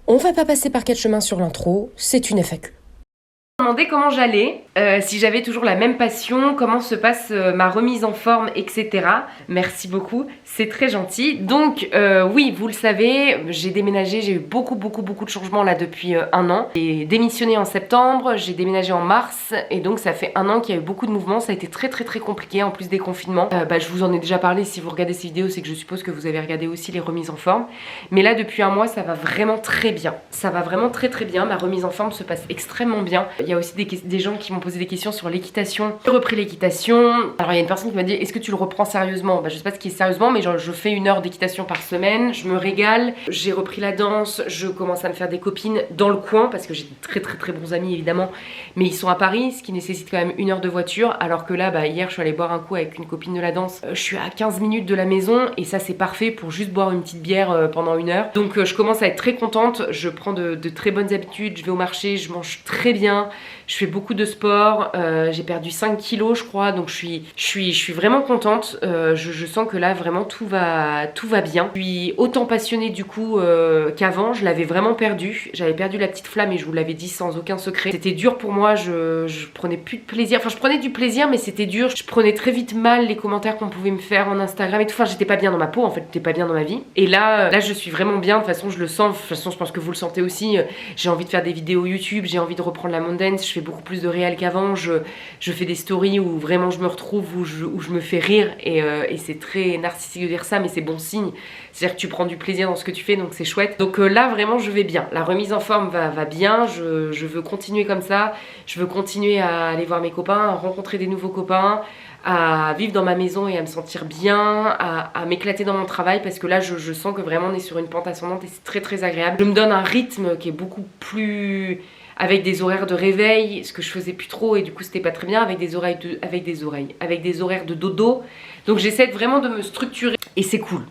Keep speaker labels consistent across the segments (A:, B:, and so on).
A: On va pas passer par 4 chemins sur l'intro, c'est une FAQ.
B: Je me demandais comment j'allais, si j'avais toujours la même passion, comment se passe ma remise en forme, etc. Merci beaucoup, c'est très gentil. Donc oui, vous le savez, j'ai déménagé, j'ai eu beaucoup de changements là depuis un an. J'ai démissionné en septembre, j'ai déménagé en mars, et donc ça fait un an qu'il y a eu beaucoup de mouvements. Ça a été très compliqué en plus des confinements. Je vous en ai déjà parlé, si vous regardez ces vidéos, c'est que je suppose que vous avez regardé aussi les remises en forme. Mais là depuis un mois, ça va vraiment très bien. Ça va vraiment très bien, ma remise en forme se passe extrêmement bien. Il y a aussi des gens qui m'ont posé des questions sur l'équitation. J'ai repris l'équitation. Alors il y a une personne qui m'a dit est-ce que tu le reprends sérieusement? Je sais pas ce qui est sérieusement, mais genre, je fais 1 heure d'équitation par semaine, je me régale. J'ai repris la danse, je commence à me faire des copines dans le coin parce que j'ai de très bons amis évidemment, mais ils sont à Paris, ce qui nécessite quand même 1 heure de voiture. Alors que là, hier je suis allée boire un coup avec une copine de la danse. Je suis à 15 minutes de la maison et ça c'est parfait pour juste boire une petite bière pendant 1 heure. Donc je commence à être très contente, je prends de très bonnes habitudes, je vais au marché, je mange très bien. Je fais beaucoup de sport, j'ai perdu 5 kilos je crois, donc je suis vraiment contente. Je sens que là vraiment tout va bien. Je suis autant passionnée du coup qu'avant, je l'avais vraiment perdu. J'avais perdu la petite flamme et je vous l'avais dit sans aucun secret. C'était dur pour moi, je prenais plus de plaisir. Enfin je prenais du plaisir mais c'était dur. Je prenais très vite mal les commentaires qu'on pouvait me faire en Instagram et tout. Enfin j'étais pas bien dans ma peau en fait, j'étais pas bien dans ma vie. Et là je suis vraiment bien, de toute façon je le sens, de toute façon je pense que vous le sentez aussi. J'ai envie de faire des vidéos YouTube, j'ai envie de reprendre la Mondance, je fais beaucoup plus de réel qu'avant, je fais des stories où vraiment je me retrouve, où je me fais rire et c'est très narcissique de dire ça mais c'est bon signe, c'est-à-dire que tu prends du plaisir dans ce que tu fais donc c'est chouette. Donc là vraiment je vais bien, la remise en forme va bien, je veux continuer comme ça, je veux continuer à aller voir mes copains, à rencontrer des nouveaux copains, à vivre dans ma maison et à me sentir bien, à m'éclater dans mon travail parce que là je sens que vraiment on est sur une pente ascendante et c'est très agréable. Je me donne un rythme qui est beaucoup plus... avec des horaires de réveil, ce que je faisais plus trop et du coup c'était pas très bien, avec des horaires de dodo. Donc j'essaie vraiment de me structurer et c'est cool,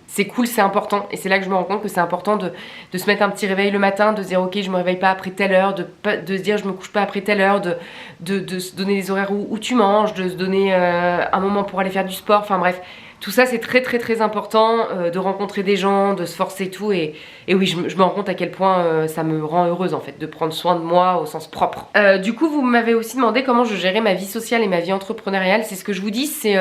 B: c'est important et c'est là que je me rends compte que c'est important de se mettre un petit réveil le matin, de se dire ok je me réveille pas après telle heure, de se dire je me couche pas après telle heure, de se donner des horaires où tu manges, de se donner un moment pour aller faire du sport, enfin bref. Tout ça c'est très important, de rencontrer des gens, de se forcer et tout et oui je me rends compte à quel point ça me rend heureuse en fait de prendre soin de moi au sens propre. Du coup vous m'avez aussi demandé comment je gérais ma vie sociale et ma vie entrepreneuriale. C'est ce que je vous dis, c'est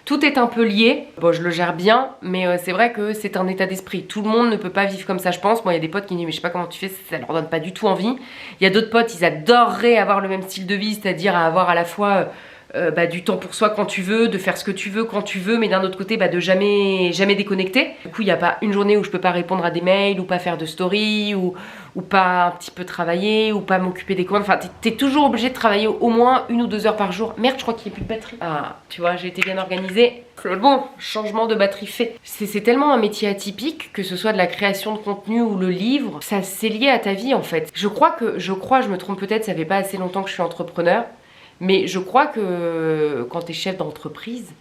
B: tout est un peu lié. Bon je le gère bien mais c'est vrai que c'est un état d'esprit. Tout le monde ne peut pas vivre comme ça je pense. Moi il y a des potes qui me disent mais je sais pas comment tu fais, ça leur donne pas du tout envie. Il y a d'autres potes ils adoreraient avoir le même style de vie, c'est-à-dire avoir à la fois... du temps pour soi quand tu veux, de faire ce que tu veux quand tu veux, mais d'un autre côté de jamais déconnecter. Du coup il n'y a pas une journée où je peux pas répondre à des mails ou pas faire de story ou pas un petit peu travailler ou pas m'occuper des commandes. Enfin t'es toujours obligé de travailler au moins 1 ou 2 heures par jour. Merde je crois qu'il n'y a plus de batterie. Ah tu vois j'ai été bien organisée. Bon, changement de batterie fait. C'est tellement un métier atypique, que ce soit de la création de contenu ou le livre, ça c'est lié à ta vie en fait. Je me trompe peut-être, ça fait pas assez longtemps que je suis entrepreneur. Mais je crois que quand tu es chef d'entreprise,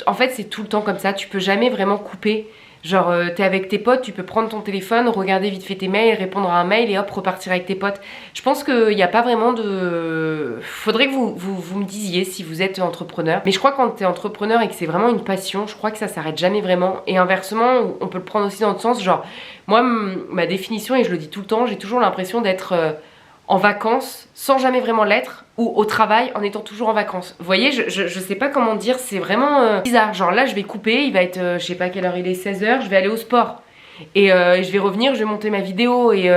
B: en fait c'est tout le temps comme ça, tu peux jamais vraiment couper. Genre t'es avec tes potes, tu peux prendre ton téléphone, regarder vite fait tes mails, répondre à un mail et hop repartir avec tes potes. Je pense qu'il n'y a pas vraiment de... Faudrait que vous me disiez si vous êtes entrepreneur. Mais je crois que quand t'es entrepreneur et que c'est vraiment une passion, je crois que ça s'arrête jamais vraiment. Et inversement, on peut le prendre aussi dans l'autre sens. Genre moi ma définition, et je le dis tout le temps, j'ai toujours l'impression d'être... en vacances sans jamais vraiment l'être ou au travail en étant toujours en vacances. Vous voyez, je sais pas comment dire, c'est vraiment bizarre. Genre là je vais couper, il va être je sais pas quelle heure il est, 16h, je vais aller au sport. Et je vais revenir, je vais monter ma vidéo et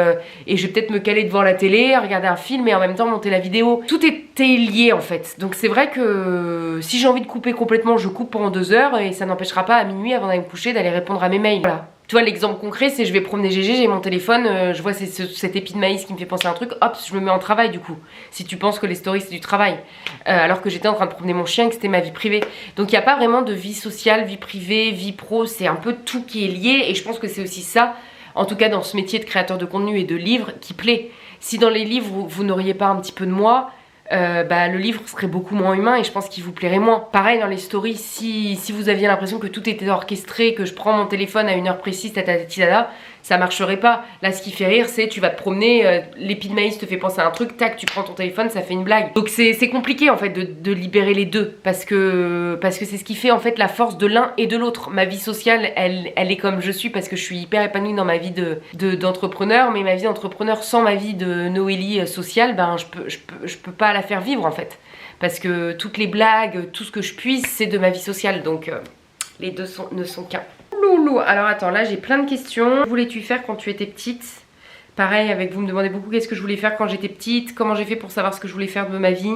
B: je vais peut-être me caler devant la télé, regarder un film et en même temps monter la vidéo. Tout était lié en fait. Donc c'est vrai que si j'ai envie de couper complètement, je coupe pendant 2 heures et ça n'empêchera pas à minuit avant d'aller me coucher d'aller répondre à mes mails. Voilà. Tu vois l'exemple concret c'est je vais promener GG, j'ai mon téléphone, je vois cet épi de maïs qui me fait penser à un truc, hop je me mets en travail du coup. Si tu penses que les stories c'est du travail. Alors que j'étais en train de promener mon chien et que c'était ma vie privée. Donc il n'y a pas vraiment de vie sociale, vie privée, vie pro, c'est un peu tout qui est lié et je pense que c'est aussi ça, en tout cas dans ce métier de créateur de contenu et de livre qui plaît. Si dans les livres vous n'auriez pas un petit peu de moi, le livre serait beaucoup moins humain et je pense qu'il vous plairait moins. Pareil dans les stories, si vous aviez l'impression que tout était orchestré, que je prends mon téléphone à une heure précise, ça marcherait pas. Là, ce qui fait rire, c'est tu vas te promener, l'épi de maïs te fait penser à un truc, tac, tu prends ton téléphone, ça fait une blague. Donc c'est compliqué en fait de libérer les deux, parce que c'est ce qui fait en fait la force de l'un et de l'autre. Ma vie sociale, elle est comme je suis, parce que je suis hyper épanouie dans ma vie d'entrepreneur, mais ma vie d'entrepreneur sans ma vie de Noélie sociale, ben je peux pas la faire vivre en fait. Parce que toutes les blagues, tout ce que je puise, c'est de ma vie sociale, donc les deux ne sont qu'un. Loulou, alors attends, là j'ai plein de questions. Que voulais-tu faire quand tu étais petite? Pareil, vous me demandez beaucoup qu'est-ce que je voulais faire quand j'étais petite, comment j'ai fait pour savoir ce que je voulais faire de ma vie.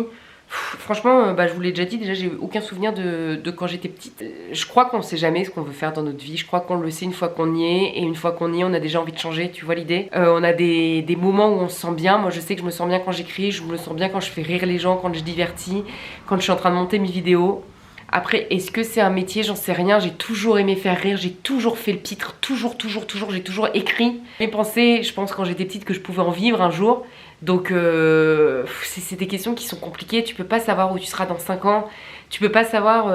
B: Franchement, je vous l'ai déjà dit, déjà j'ai aucun souvenir de quand j'étais petite. Je crois qu'on sait jamais ce qu'on veut faire dans notre vie, je crois qu'on le sait une fois qu'on y est, et une fois qu'on y est, on a déjà envie de changer, tu vois l'idée. On a des moments où on se sent bien, moi je sais que je me sens bien quand j'écris, je me sens bien quand je fais rire les gens, quand je divertis, quand je suis en train de monter mes vidéos. Après, est-ce que c'est un métier? J'en sais rien. J'ai toujours aimé faire rire, j'ai toujours fait le pitre, toujours, j'ai toujours écrit. J'ai pensé, je pense quand j'étais petite, que je pouvais en vivre un jour. Donc c'est des questions qui sont compliquées. Tu peux pas savoir où tu seras dans 5 ans. Tu peux pas savoir,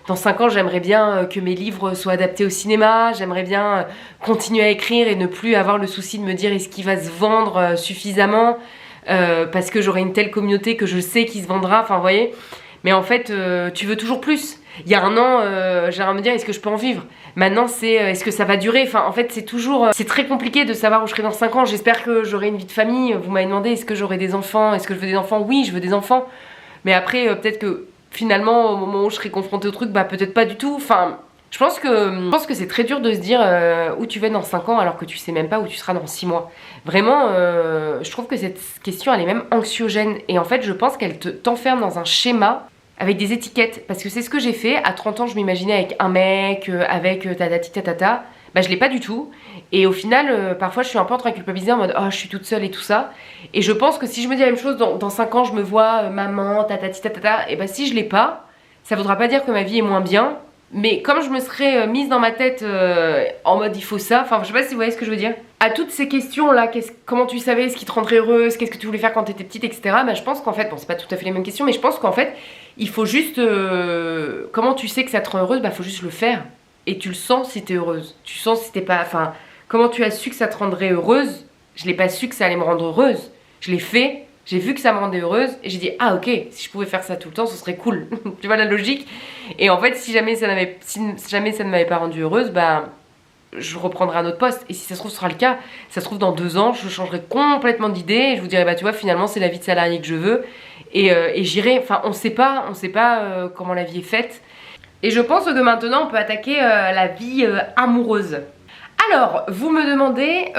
B: dans 5 ans j'aimerais bien que mes livres soient adaptés au cinéma. J'aimerais bien continuer à écrire et ne plus avoir le souci de me dire est-ce qu'il va se vendre suffisamment, parce que j'aurai une telle communauté que je sais qu'il se vendra, enfin vous voyez. Mais en fait, tu veux toujours plus. Il y a un an, j'aimerais me dire est-ce que je peux en vivre? Maintenant, c'est est-ce que ça va durer? Enfin, en fait, c'est toujours... c'est très compliqué de savoir où je serai dans 5 ans. J'espère que j'aurai une vie de famille. Vous m'avez demandé est-ce que j'aurai des enfants? Est-ce que je veux des enfants? Oui, je veux des enfants. Mais après, peut-être que finalement, au moment où je serai confrontée au truc, bah peut-être pas du tout. Enfin, je pense que c'est très dur de se dire où tu vas dans 5 ans alors que tu sais même pas où tu seras dans 6 mois. Vraiment, je trouve que cette question, elle est même anxiogène. Et en fait, je pense qu'elle t'enferme dans un schéma avec des étiquettes, parce que c'est ce que j'ai fait. À 30 ans je m'imaginais avec un mec, avec tatati tatata, bah je l'ai pas du tout, et au final parfois je suis un peu en train de culpabiliser en mode oh je suis toute seule et tout ça, et je pense que si je me dis la même chose dans 5 ans, je me vois maman, tatati tatata, et bah si je l'ai pas, ça voudra pas dire que ma vie est moins bien, mais comme je me serais mise dans ma tête en mode il faut ça, enfin je sais pas si vous voyez ce que je veux dire. À toutes ces questions là, comment tu savais ce qui te rendrait heureuse, qu'est-ce que tu voulais faire quand t'étais petite, etc. Bah je pense qu'en fait, bon c'est pas tout à fait les mêmes questions, mais je pense qu'en fait il faut juste, comment tu sais que ça te rend heureuse, bah faut juste le faire. Et tu le sens si t'es heureuse, tu sens si t'es pas, enfin comment tu as su que ça te rendrait heureuse? Je l'ai pas su que ça allait me rendre heureuse, je l'ai fait. J'ai vu que ça me rendait heureuse et j'ai dit ah ok, si je pouvais faire ça tout le temps ce serait cool. Tu vois la logique. Et en fait si jamais ça ne m'avait pas rendue heureuse, bah je reprendrai un autre poste. Et si ça se trouve ce sera le cas, ça se trouve dans 2 ans je changerai complètement d'idée et je vous dirai bah tu vois finalement c'est la vie de salarié que je veux, et j'irai, enfin on sait pas comment la vie est faite. Et je pense que maintenant on peut attaquer la vie amoureuse. Alors vous me demandez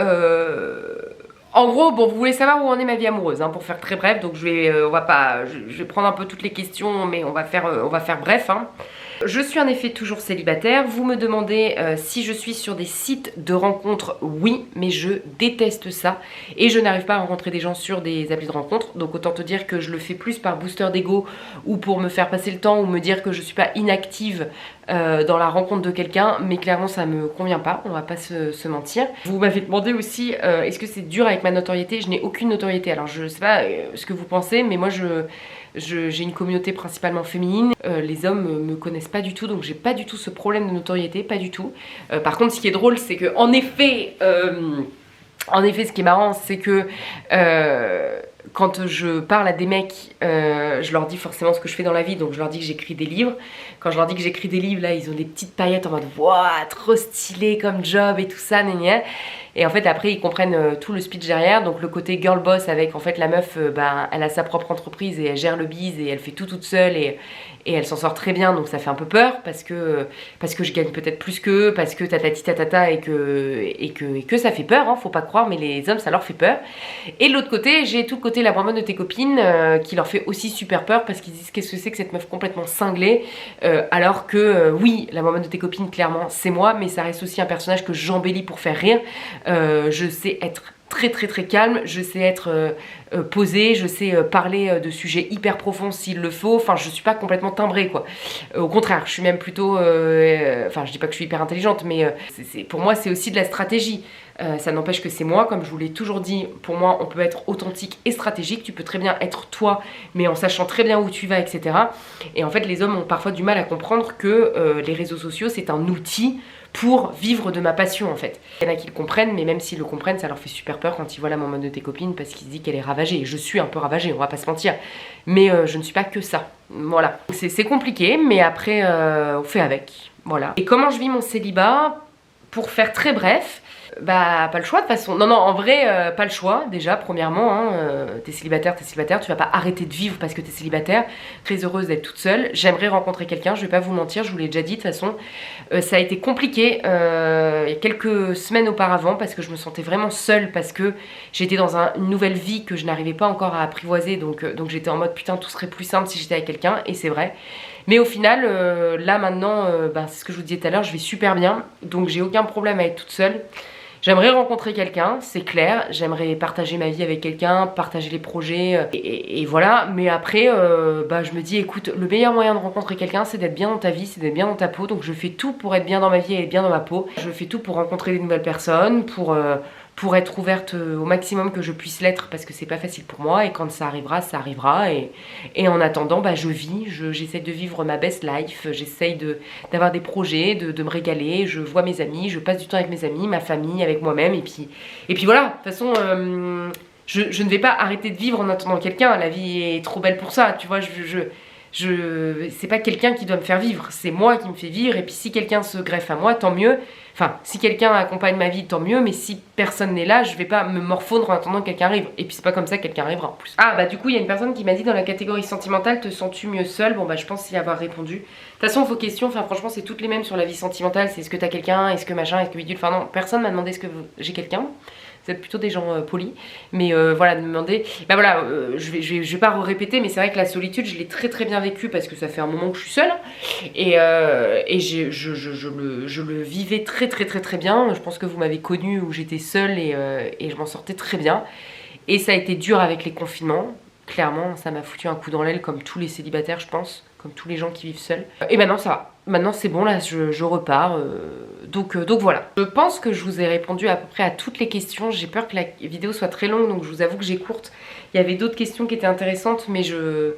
B: en gros, bon, vous voulez savoir où en est ma vie amoureuse, hein, pour faire très bref, donc je vais prendre un peu toutes les questions, mais on va faire bref, hein. Je suis en effet toujours célibataire. Vous me demandez si je suis sur des sites de rencontres. Oui, mais je déteste ça et je n'arrive pas à rencontrer des gens sur des applis de rencontres. Donc autant te dire que je le fais plus par booster d'ego ou pour me faire passer le temps ou me dire que je suis pas inactive dans la rencontre de quelqu'un, mais clairement ça me convient pas, on va pas se mentir. Vous m'avez demandé aussi est-ce que c'est dur avec ma notoriété? Je n'ai aucune notoriété. Alors je sais pas ce que vous pensez, mais moi j'ai une communauté principalement féminine, les hommes me connaissent pas du tout, donc j'ai pas du tout ce problème de notoriété, pas du tout. Par contre ce qui est drôle c'est que en effet ce qui est marrant c'est que quand je parle à des mecs, je leur dis forcément ce que je fais dans la vie, donc je leur dis que j'écris des livres. Quand je leur dis que j'écris des livres, là ils ont des petites paillettes en mode waouh, trop stylé comme job et tout ça, gna. Et en fait après ils comprennent tout le speech derrière, donc le côté girl boss avec en fait la meuf, elle a sa propre entreprise et elle gère le biz et elle fait tout toute seule et elle s'en sort très bien, donc ça fait un peu peur parce que je gagne peut-être plus qu'eux, parce que tatati tatata et que ça fait peur, hein, faut pas croire, mais les hommes ça leur fait peur. Et de l'autre côté j'ai tout le côté la bonne de tes copines qui leur fait aussi super peur parce qu'ils disent qu'est-ce que c'est que cette meuf complètement cinglée, alors que oui la bonne de tes copines clairement c'est moi, mais ça reste aussi un personnage que j'embellis pour faire rire. Je sais être très calme, je sais être posée, je sais parler de sujets hyper profonds s'il le faut, enfin je suis pas complètement timbrée quoi. Au contraire, je suis même plutôt, enfin je dis pas que je suis hyper intelligente, mais pour moi c'est aussi de la stratégie. Ça n'empêche que c'est moi, comme je vous l'ai toujours dit, pour moi on peut être authentique et stratégique, tu peux très bien être toi mais en sachant très bien où tu vas, etc. Et en fait les hommes ont parfois du mal à comprendre que les réseaux sociaux c'est un outil pour vivre de ma passion en fait. Il y en a qui le comprennent, mais même s'ils le comprennent, ça leur fait super peur quand ils voient la maman de tes copines parce qu'ils se disent qu'elle est ravagée. Et je suis un peu ravagée, on va pas se mentir. Mais je ne suis pas que ça. Voilà. C'est compliqué, mais après, on fait avec. Voilà. Et comment je vis mon célibat? Pour faire très bref, bah pas le choix de toute façon. Non, en vrai, pas le choix déjà, premièrement. Hein, t'es célibataire, tu vas pas arrêter de vivre parce que t'es célibataire. Très heureuse d'être toute seule. J'aimerais rencontrer quelqu'un, je vais pas vous mentir, je vous l'ai déjà dit de toute façon. Ça a été compliqué il y a quelques semaines auparavant parce que je me sentais vraiment seule, parce que j'étais dans une nouvelle vie que je n'arrivais pas encore à apprivoiser. Donc j'étais en mode putain, tout serait plus simple si j'étais avec quelqu'un, et c'est vrai. Mais au final, là maintenant, c'est ce que je vous disais tout à l'heure, je vais super bien. Donc j'ai aucun problème à être toute seule. J'aimerais rencontrer quelqu'un, c'est clair. J'aimerais partager ma vie avec quelqu'un, partager les projets, et voilà. Mais après, je me dis, écoute, le meilleur moyen de rencontrer quelqu'un, c'est d'être bien dans ta vie, c'est d'être bien dans ta peau. Donc je fais tout pour être bien dans ma vie et être bien dans ma peau. Je fais tout pour rencontrer des nouvelles personnes, pour être ouverte au maximum que je puisse l'être, parce que c'est pas facile pour moi, et quand ça arrivera, ça arrivera. Et en attendant, je vis, j'essaie de vivre ma best life, j'essaye d'avoir des projets, de me régaler, je vois mes amis, je passe du temps avec mes amis, ma famille, avec moi-même, et puis voilà. De toute façon, je ne vais pas arrêter de vivre en attendant quelqu'un, la vie est trop belle pour ça, tu vois. C'est pas quelqu'un qui doit me faire vivre, c'est moi qui me fais vivre. Et puis si quelqu'un se greffe à moi, tant mieux. Enfin, si quelqu'un accompagne ma vie, tant mieux. Mais si personne n'est là, je vais pas me morfondre en attendant que quelqu'un arrive. Et puis c'est pas comme ça que quelqu'un arrivera en plus. Ah du coup, il y a une personne qui m'a dit, dans la catégorie sentimentale, te sens-tu mieux seule? Bon je pense y avoir répondu. De toute façon, vos questions, franchement, c'est toutes les mêmes sur la vie sentimentale. C'est est-ce que t'as quelqu'un, est-ce que machin, est-ce que bidule. Enfin non, personne m'a demandé est-ce que j'ai quelqu'un. Vous êtes plutôt des gens polis. Mais voilà, de me demander. Je vais pas répéter, mais c'est vrai que la solitude, je l'ai très très bien vécue parce que ça fait un moment que je suis seule. Et je le vivais très très très très bien. Je pense que vous m'avez connue où j'étais seule et je m'en sortais très bien. Et ça a été dur avec les confinements. Clairement, ça m'a foutu un coup dans l'aile, comme tous les célibataires, je pense. Comme tous les gens qui vivent seuls. Et maintenant, ça va. Maintenant, c'est bon, là, je repars. Donc voilà. Je pense que je vous ai répondu à peu près à toutes les questions. J'ai peur que la vidéo soit très longue, donc je vous avoue que j'ai courte. Il y avait d'autres questions qui étaient intéressantes, mais j'ai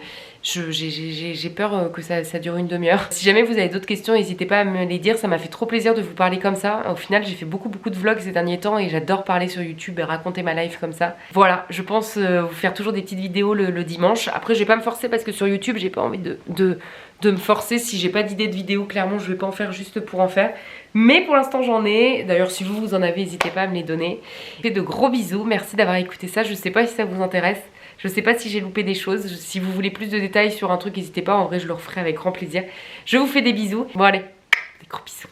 B: peur que ça dure une demi-heure. Si jamais vous avez d'autres questions, n'hésitez pas à me les dire. Ça m'a fait trop plaisir de vous parler comme ça. Au final, j'ai fait beaucoup de vlogs ces derniers temps et j'adore parler sur YouTube et raconter ma life comme ça. Voilà, je pense vous faire toujours des petites vidéos le dimanche. Après, je vais pas me forcer parce que sur YouTube, j'ai pas envie de me forcer. Si j'ai pas d'idée de vidéo, clairement, je vais pas en faire juste pour en faire. Mais pour l'instant, j'en ai. D'ailleurs, si vous en avez, n'hésitez pas à me les donner. Je vous fais de gros bisous. Merci d'avoir écouté ça. Je sais pas si ça vous intéresse. Je sais pas si j'ai loupé des choses. Si vous voulez plus de détails sur un truc, n'hésitez pas. En vrai, je le referai avec grand plaisir. Je vous fais des bisous. Bon, allez, des gros bisous.